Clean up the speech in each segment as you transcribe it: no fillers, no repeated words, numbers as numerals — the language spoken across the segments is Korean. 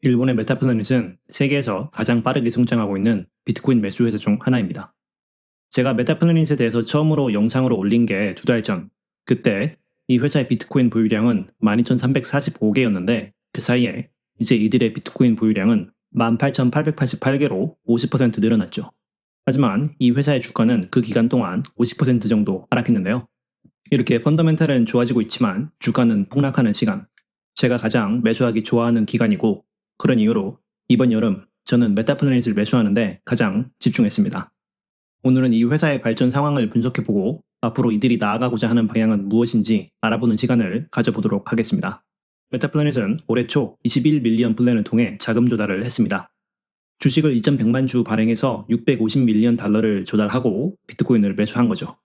일본의 메타플래닛은 세계에서 가장 빠르게 성장하고 있는 비트코인 매수 회사 중 하나입니다. 제가 메타플래닛에 대해서 처음으로 영상으로 올린 게 2달 전. 그때 이 회사의 비트코인 보유량은 12,345개였는데 그 사이에 이제 이들의 비트코인 보유량은 18,888개로 50% 늘어났죠. 하지만 이 회사의 주가는 그 기간 동안 50% 정도 하락했는데요. 이렇게 펀더멘탈은 좋아지고 있지만 주가는 폭락하는 시간. 제가 가장 매수하기 좋아하는 기간이고 그런 이유로 이번 여름 저는 메타플래닛을 매수하는데 가장 집중했습니다. 오늘은 이 회사의 발전 상황을 분석해보고 앞으로 이들이 나아가고자 하는 방향은 무엇인지 알아보는 시간을 가져보도록 하겠습니다. 메타플래닛은 올해 초 21밀리언 플랜을 통해 자금 조달을 했습니다. 주식을 2,100만 주 발행해서 650밀리언 달러를 조달하고 비트코인을 매수한 거죠.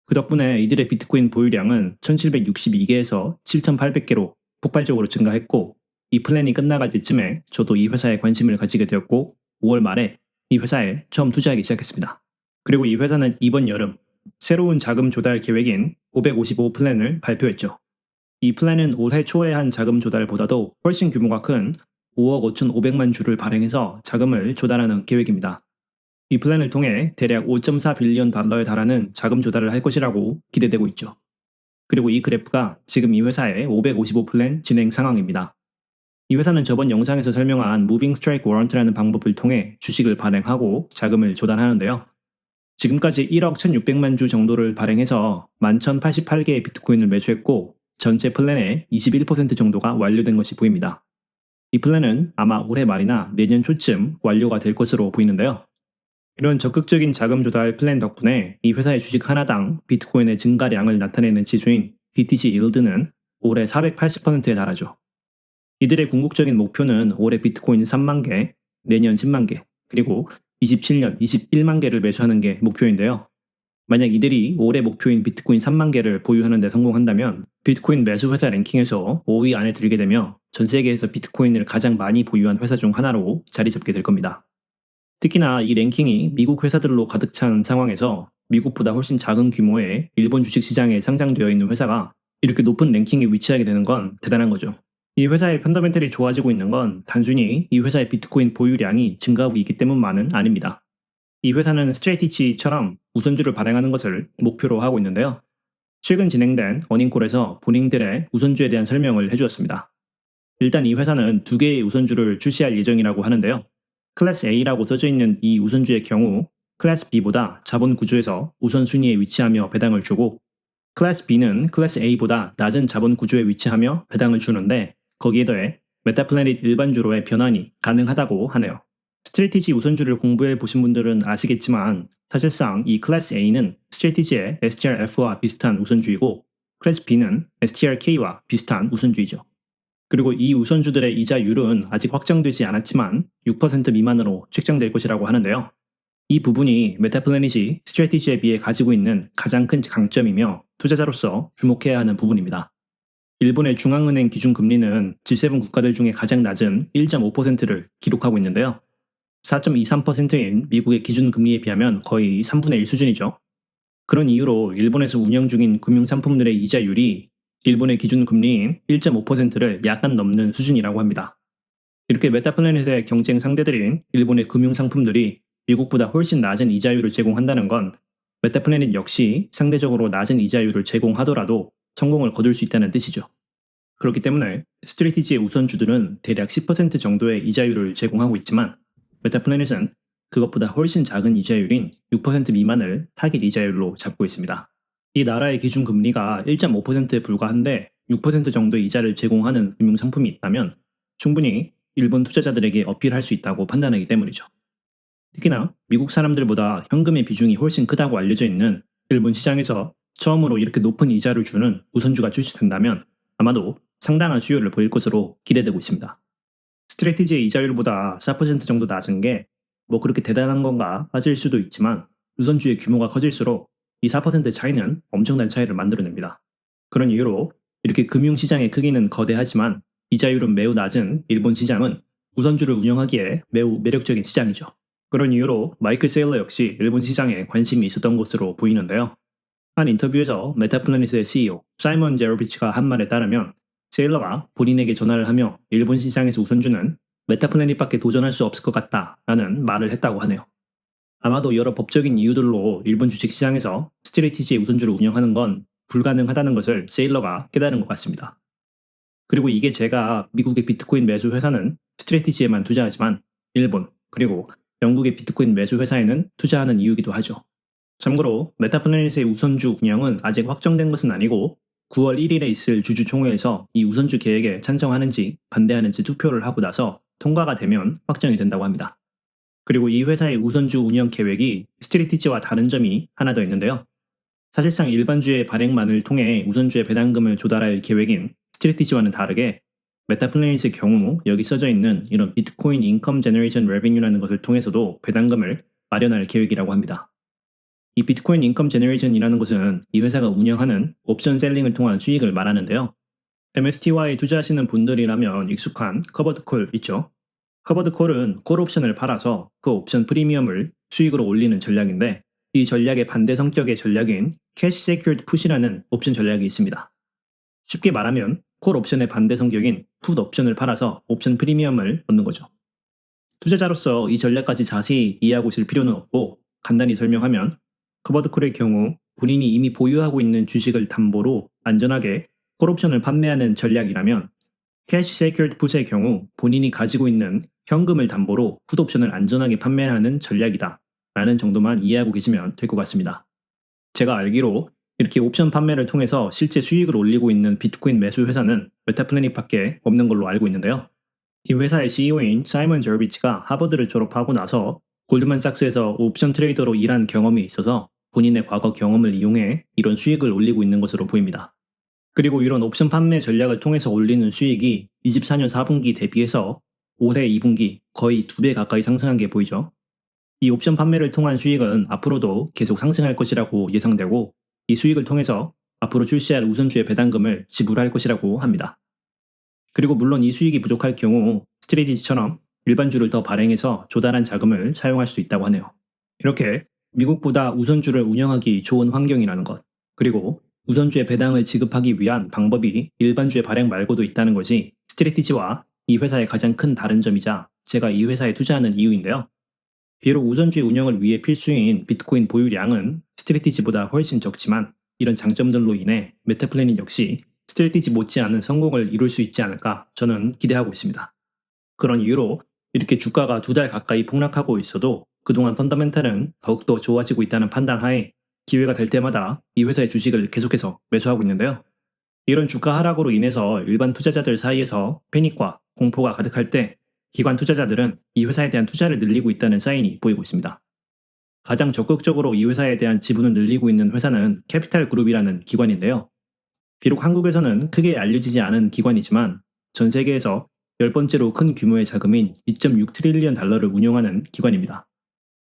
그 덕분에 이들의 비트코인 보유량은 1762개에서 7800개로 폭발적으로 증가했고 이 플랜이 끝나갈 때쯤에 저도 이 회사에 관심을 가지게 되었고 5월 말에 이 회사에 처음 투자하기 시작했습니다. 그리고 이 회사는 이번 여름 새로운 자금 조달 계획인 555 플랜을 발표했죠. 이 플랜은 올해 초에 한 자금 조달보다도 훨씬 규모가 큰 5억 5,500만 주를 발행해서 자금을 조달하는 계획입니다. 이 플랜을 통해 대략 5.4빌리언 달러에 달하는 자금 조달을 할 것이라고 기대되고 있죠. 그리고 이 그래프가 지금 이 회사의 555 플랜 진행 상황입니다. 이 회사는 저번 영상에서 설명한 무빙 스트라이크 워런트라는 방법을 통해 주식을 발행하고 자금을 조달하는데요. 지금까지 1억 1,600만 주 정도를 발행해서 11,088개의 비트코인을 매수했고 전체 플랜의 21% 정도가 완료된 것이 보입니다. 이 플랜은 아마 올해 말이나 내년 초쯤 완료가 될 것으로 보이는데요. 이런 적극적인 자금 조달 플랜 덕분에 이 회사의 주식 하나당 비트코인의 증가량을 나타내는 지수인 BTC 일드는 올해 480%에 달하죠. 이들의 궁극적인 목표는 올해 비트코인 3만 개, 내년 10만 개, 그리고 27년 21만 개를 매수하는 게 목표인데요. 만약 이들이 올해 목표인 비트코인 3만 개를 보유하는 데 성공한다면 비트코인 매수 회사 랭킹에서 5위 안에 들게 되며 전 세계에서 비트코인을 가장 많이 보유한 회사 중 하나로 자리 잡게 될 겁니다. 특히나 이 랭킹이 미국 회사들로 가득 찬 상황에서 미국보다 훨씬 작은 규모의 일본 주식 시장에 상장되어 있는 회사가 이렇게 높은 랭킹에 위치하게 되는 건 대단한 거죠. 이 회사의 펀더멘털이 좋아지고 있는 건 단순히 이 회사의 비트코인 보유량이 증가하고 있기 때문만은 아닙니다. 이 회사는 스트레이티지처럼 우선주를 발행하는 것을 목표로 하고 있는데요. 최근 진행된 어닝콜에서 본인들의 우선주에 대한 설명을 해주었습니다. 일단 이 회사는 2개의 우선주를 출시할 예정이라고 하는데요. 클래스 A라고 써져 있는 이 우선주의 경우 클래스 B보다 자본 구조에서 우선순위에 위치하며 배당을 주고 클래스 B는 클래스 A보다 낮은 자본 구조에 위치하며 배당을 주는데 거기에 더해 메타플래닛 일반주로의 변환이 가능하다고 하네요. 스트레이티지 우선주를 공부해 보신 분들은 아시겠지만 사실상 이 클래스 A는 스트레이티지의 STRF와 비슷한 우선주이고 클래스 B는 STRK와 비슷한 우선주이죠. 그리고 이 우선주들의 이자율은 아직 확정되지 않았지만 6% 미만으로 책정될 것이라고 하는데요. 이 부분이 메타플래닛이 스트래티지에 비해 가지고 있는 가장 큰 강점이며 투자자로서 주목해야 하는 부분입니다. 일본의 중앙은행 기준금리는 G7 국가들 중에 가장 낮은 1.5%를 기록하고 있는데요. 4.23%인 미국의 기준금리에 비하면 거의 3분의 1 수준이죠. 그런 이유로 일본에서 운영 중인 금융상품들의 이자율이 일본의 기준금리인 1.5%를 약간 넘는 수준이라고 합니다. 이렇게 메타플래닛의 경쟁 상대들인 일본의 금융상품들이 미국보다 훨씬 낮은 이자율을 제공한다는 건 메타플래닛 역시 상대적으로 낮은 이자율을 제공하더라도 성공을 거둘 수 있다는 뜻이죠. 그렇기 때문에 스트레이티지의 우선주들은 대략 10% 정도의 이자율을 제공하고 있지만 메타플래닛은 그것보다 훨씬 작은 이자율인 6% 미만을 타깃 이자율로 잡고 있습니다. 이 나라의 기준 금리가 1.5%에 불과한데 6% 정도의 이자를 제공하는 금융상품이 있다면 충분히 일본 투자자들에게 어필할 수 있다고 판단하기 때문이죠. 특히나 미국 사람들보다 현금의 비중이 훨씬 크다고 알려져 있는 일본 시장에서 처음으로 이렇게 높은 이자를 주는 우선주가 출시된다면 아마도 상당한 수요를 보일 것으로 기대되고 있습니다. 스트레티지의 이자율보다 4% 정도 낮은 게 뭐 그렇게 대단한 건가 빠질 수도 있지만 우선주의 규모가 커질수록 이 4% 차이는 엄청난 차이를 만들어냅니다. 그런 이유로 이렇게 금융시장의 크기는 거대하지만 이자율은 매우 낮은 일본 시장은 우선주를 운영하기에 매우 매력적인 시장이죠. 그런 이유로 마이클 세일러 역시 일본 시장에 관심이 있었던 것으로 보이는데요. 한 인터뷰에서 메타플래닛의 CEO 사이먼 제로비치가 한 말에 따르면 세일러가 본인에게 전화를 하며 일본 시장에서 우선주는 메타플래닛밖에 도전할 수 없을 것 같다라는 말을 했다고 하네요. 아마도 여러 법적인 이유들로 일본 주식시장에서 스트레티지의 우선주를 운영하는 건 불가능하다는 것을 세일러가 깨달은 것 같습니다. 그리고 이게 제가 미국의 비트코인 매수 회사는 스트레티지에만 투자하지만 일본 그리고 영국의 비트코인 매수 회사에는 투자하는 이유이기도 하죠. 참고로 메타플래닛의 우선주 운영은 아직 확정된 것은 아니고 9월 1일에 있을 주주총회에서 이 우선주 계획에 찬성하는지 반대하는지 투표를 하고 나서 통과가 되면 확정이 된다고 합니다. 그리고 이 회사의 우선주 운영 계획이 스트레티지와 다른 점이 하나 더 있는데요. 사실상 일반주의 발행만을 통해 우선주의 배당금을 조달할 계획인 스트레티지와는 다르게 메타플래닛의 경우 여기 써져 있는 이런 비트코인 인컴 제너레이션 레비뉴라는 것을 통해서도 배당금을 마련할 계획이라고 합니다. 이 비트코인 인컴 제너레이션이라는 것은 이 회사가 운영하는 옵션 셀링을 통한 수익을 말하는데요. MSTY에 투자하시는 분들이라면 익숙한 커버드 콜 있죠. 커버드 콜은 콜 옵션을 팔아서 그 옵션 프리미엄을 수익으로 올리는 전략인데 이 전략의 반대 성격의 전략인 캐시 세큐어드 풋이라는 옵션 전략이 있습니다. 쉽게 말하면 콜 옵션의 반대 성격인 풋 옵션을 팔아서 옵션 프리미엄을 얻는 거죠. 투자자로서 이 전략까지 자세히 이해하고 있을 필요는 없고 간단히 설명하면 커버드 콜의 경우 본인이 이미 보유하고 있는 주식을 담보로 안전하게 콜 옵션을 판매하는 전략이라면 캐시 세큐어드 풋의 경우 본인이 가지고 있는 현금을 담보로 풋 옵션을 안전하게 판매하는 전략이다 라는 정도만 이해하고 계시면 될 것 같습니다. 제가 알기로 이렇게 옵션 판매를 통해서 실제 수익을 올리고 있는 비트코인 매수 회사는 메타플래닛밖에 없는 걸로 알고 있는데요. 이 회사의 CEO인 사이먼 저비치가 하버드를 졸업하고 나서 골드만삭스에서 옵션 트레이더로 일한 경험이 있어서 본인의 과거 경험을 이용해 이런 수익을 올리고 있는 것으로 보입니다. 그리고 이런 옵션 판매 전략을 통해서 올리는 수익이 24년 4분기 대비해서 올해 2분기 거의 2배 가까이 상승한 게 보이죠. 이 옵션 판매를 통한 수익은 앞으로도 계속 상승할 것이라고 예상되고 이 수익을 통해서 앞으로 출시할 우선주의 배당금을 지불할 것이라고 합니다. 그리고 물론 이 수익이 부족할 경우 스트레티지처럼 일반주를 더 발행해서 조달한 자금을 사용할 수 있다고 하네요. 이렇게 미국보다 우선주를 운영하기 좋은 환경이라는 것, 그리고 우선주의 배당을 지급하기 위한 방법이 일반주의 발행 말고도 있다는 것이 스트레티지와 이 회사의 가장 큰 다른 점이자 제가 이 회사에 투자하는 이유인데요. 비록 우선주의 운영을 위해 필수인 비트코인 보유량은 스트레티지보다 훨씬 적지만 이런 장점들로 인해 메타플래닛 역시 스트레티지 못지않은 성공을 이룰 수 있지 않을까 저는 기대하고 있습니다. 그런 이유로 이렇게 주가가 2달 가까이 폭락하고 있어도 그동안 펀더멘탈은 더욱더 좋아지고 있다는 판단하에 기회가 될 때마다 이 회사의 주식을 계속해서 매수하고 있는데요. 이런 주가 하락으로 인해서 일반 투자자들 사이에서 패닉과 공포가 가득할 때 기관 투자자들은 이 회사에 대한 투자를 늘리고 있다는 사인이 보이고 있습니다. 가장 적극적으로 이 회사에 대한 지분을 늘리고 있는 회사는 캐피탈 그룹이라는 기관인데요. 비록 한국에서는 크게 알려지지 않은 기관이지만 전 세계에서 10번째로 큰 규모의 자금인 2.6 트릴리언 달러를 운용하는 기관입니다.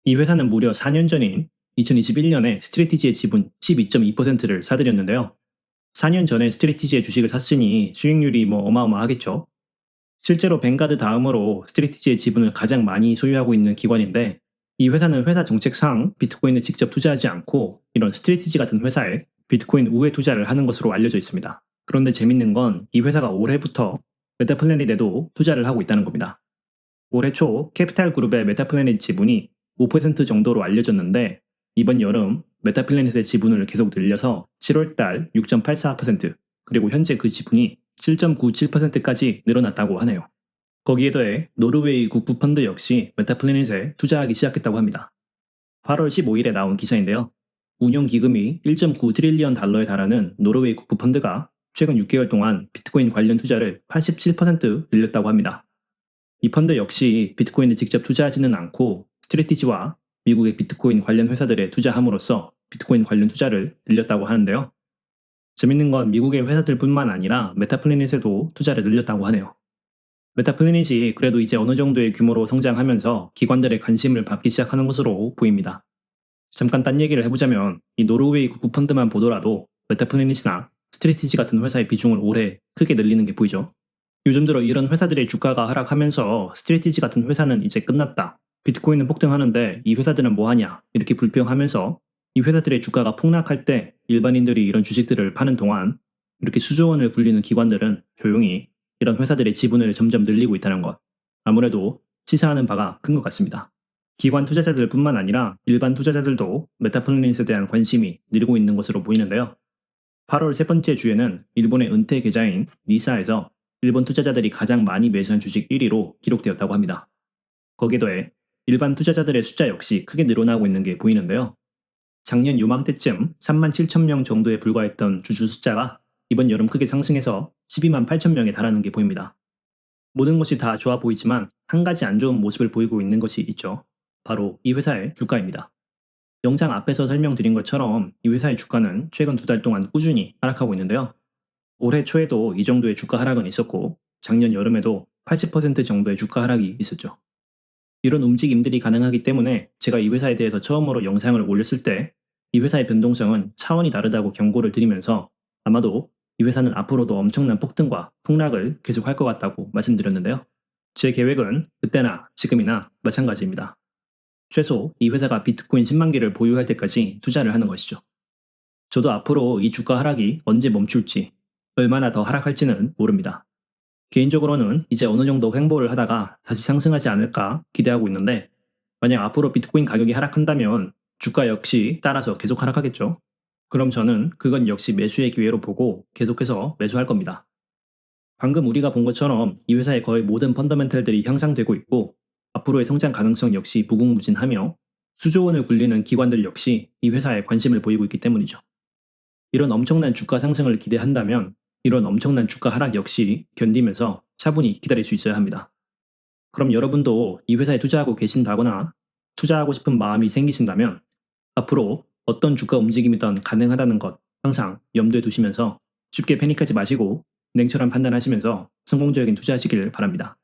이 회사는 무려 4년 전인 2021년에 스트레티지의 지분 12.2%를 사들였는데요. 4년 전에 스트레티지의 주식을 샀으니 수익률이 어마어마하겠죠. 실제로 뱅가드 다음으로 스트레티지의 지분을 가장 많이 소유하고 있는 기관인데 이 회사는 회사 정책상 비트코인을 직접 투자하지 않고 이런 스트레티지 같은 회사에 비트코인 우회 투자를 하는 것으로 알려져 있습니다. 그런데 재밌는 건 이 회사가 올해부터 메타플래닛에도 투자를 하고 있다는 겁니다. 올해 초 캐피탈 그룹의 메타플래닛 지분이 5% 정도로 알려졌는데 이번 여름 메타플래닛의 지분을 계속 늘려서 7월달 6.84% 그리고 현재 그 지분이 7.97%까지 늘어났다고 하네요. 거기에 더해 노르웨이 국부펀드 역시 메타플래닛에 투자하기 시작했다고 합니다. 8월 15일에 나온 기사인데요. 운용 기금이 1.9 트릴리언 달러에 달하는 노르웨이 국부펀드가 최근 6개월 동안 비트코인 관련 투자를 87% 늘렸다고 합니다. 이 펀드 역시 비트코인에 직접 투자하지는 않고 스트레티지와 미국의 비트코인 관련 회사들에 투자함으로써 비트코인 관련 투자를 늘렸다고 하는데요. 재밌는 건 미국의 회사들뿐만 아니라 메타플래닛에도 투자를 늘렸다고 하네요. 메타플래닛이 그래도 이제 어느 정도의 규모로 성장하면서 기관들의 관심을 받기 시작하는 것으로 보입니다. 잠깐 딴 얘기를 해보자면 이 노르웨이 국부펀드만 보더라도 메타플래닛이나 스트레티지 같은 회사의 비중을 올해 크게 늘리는 게 보이죠. 요즘 들어 이런 회사들의 주가가 하락하면서 스트레티지 같은 회사는 이제 끝났다. 비트코인은 폭등하는데 이 회사들은 뭐하냐 이렇게 불평하면서 이 회사들의 주가가 폭락할 때 일반인들이 이런 주식들을 파는 동안 이렇게 수조 원을 굴리는 기관들은 조용히 이런 회사들의 지분을 점점 늘리고 있다는 것. 아무래도 시사하는 바가 큰 것 같습니다. 기관 투자자들뿐만 아니라 일반 투자자들도 메타플래닛에 대한 관심이 늘고 있는 것으로 보이는데요. 8월 세 번째 주에는 일본의 은퇴 계좌인 니사에서 일본 투자자들이 가장 많이 매수한 주식 1위로 기록되었다고 합니다. 거기에 더해 일반 투자자들의 숫자 역시 크게 늘어나고 있는 게 보이는데요. 작년 요맘때쯤 3만 7천 명 정도에 불과했던 주주 숫자가 이번 여름 크게 상승해서 12만 8천 명에 달하는 게 보입니다. 모든 것이 다 좋아 보이지만 한 가지 안 좋은 모습을 보이고 있는 것이 있죠. 바로 이 회사의 주가입니다. 영상 앞에서 설명드린 것처럼 이 회사의 주가는 최근 두 달 동안 꾸준히 하락하고 있는데요. 올해 초에도 이 정도의 주가 하락은 있었고 작년 여름에도 80% 정도의 주가 하락이 있었죠. 이런 움직임들이 가능하기 때문에 제가 이 회사에 대해서 처음으로 영상을 올렸을 때 이 회사의 변동성은 차원이 다르다고 경고를 드리면서 아마도 이 회사는 앞으로도 엄청난 폭등과 폭락을 계속할 것 같다고 말씀드렸는데요. 제 계획은 그때나 지금이나 마찬가지입니다. 최소 이 회사가 비트코인 10만 개를 보유할 때까지 투자를 하는 것이죠. 저도 앞으로 이 주가 하락이 언제 멈출지, 얼마나 더 하락할지는 모릅니다. 개인적으로는 이제 어느 정도 횡보를 하다가 다시 상승하지 않을까 기대하고 있는데, 만약 앞으로 비트코인 가격이 하락한다면 주가 역시 따라서 계속 하락하겠죠. 그럼 저는 그건 역시 매수의 기회로 보고 계속해서 매수할 겁니다. 방금 우리가 본 것처럼 이 회사의 거의 모든 펀더멘털들이 향상되고 있고 앞으로의 성장 가능성 역시 무궁무진하며 수조 원을 굴리는 기관들 역시 이 회사에 관심을 보이고 있기 때문이죠. 이런 엄청난 주가 상승을 기대한다면 이런 엄청난 주가 하락 역시 견디면서 차분히 기다릴 수 있어야 합니다. 그럼 여러분도 이 회사에 투자하고 계신다거나 투자하고 싶은 마음이 생기신다면 앞으로 어떤 주가 움직임이든 가능하다는 것 항상 염두에 두시면서 쉽게 패닉하지 마시고 냉철한 판단하시면서 성공적인 투자하시길 바랍니다.